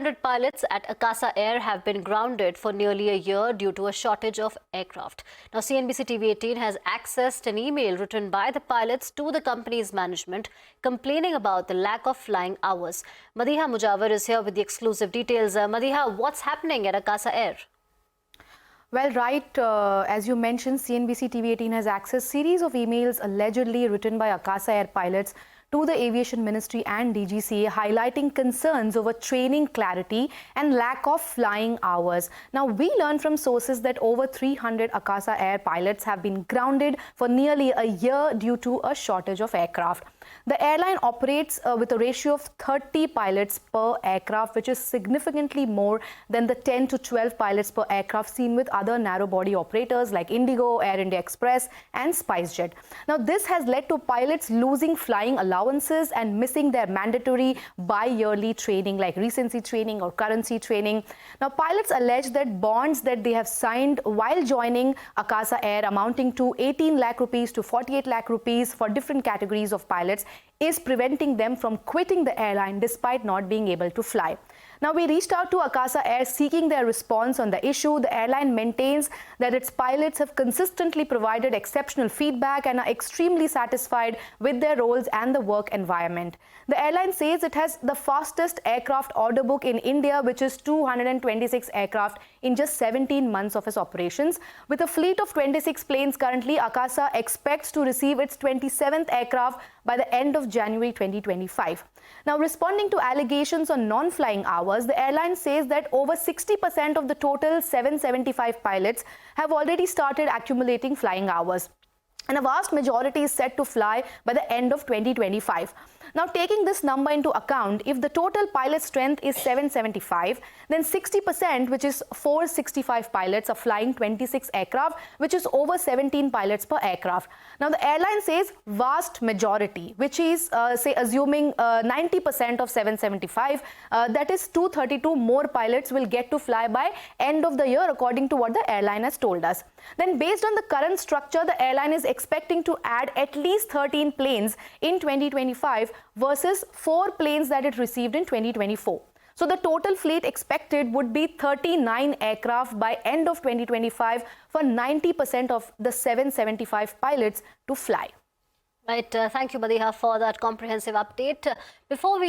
300 pilots at Akasa Air have been grounded for nearly a year due to a shortage of aircraft. Now, CNBC-TV18 has accessed an email written by the pilots to the company's management complaining about the lack of flying hours. Madeeha Mujawar is here with the exclusive details. Madeeha, what's happening at Akasa Air? Well, right, as you mentioned, CNBC-TV18 has accessed series of emails allegedly written by Akasa Air pilots to the Aviation Ministry and DGCA, highlighting concerns over training clarity and lack of flying hours. Now, we learned from sources that over 300 Akasa Air pilots have been grounded for nearly a year due to a shortage of aircraft. The airline operates with a ratio of 30 pilots per aircraft, which is significantly more than the 10 to 12 pilots per aircraft seen with other narrow-body operators like Indigo, Air India Express and SpiceJet. Now, this has led to pilots losing flying allowances and missing their mandatory bi-yearly training like recency training or currency training. Now, pilots allege that bonds that they have signed while joining Akasa Air amounting to 18 lakh rupees to 48 lakh rupees for different categories of pilots is preventing them from quitting the airline despite not being able to fly. Now, we reached out to Akasa Air seeking their response on the issue. The airline maintains that its pilots have consistently provided exceptional feedback and are extremely satisfied with their roles and the work environment. The airline says it has the fastest aircraft order book in India, which is 226 aircraft in just 17 months of its operations. With a fleet of 26 planes currently, Akasa expects to receive its 27th aircraft by the end of January 2025. Now, responding to allegations on non-flying hours, the airline says that over 60% of the total 775 pilots have already started accumulating flying hours, and a vast majority is set to fly by the end of 2025. Now, taking this number into account, if the total pilot strength is 775, then 60%, which is 465 pilots, are flying 26 aircraft, which is over 17 pilots per aircraft. Now, the airline says vast majority, which is, say, assuming 90% of 775, that is 232 more pilots will get to fly by end of the year, according to what the airline has told us. Then, based on the current structure, the airline is expecting to add at least 13 planes in 2025 versus 4 planes that it received in 2024. So the total fleet expected would be 39 aircraft by end of 2025 for 90% of the 775 pilots to fly. Right. Thank you, Madeeha, for that comprehensive update. Before we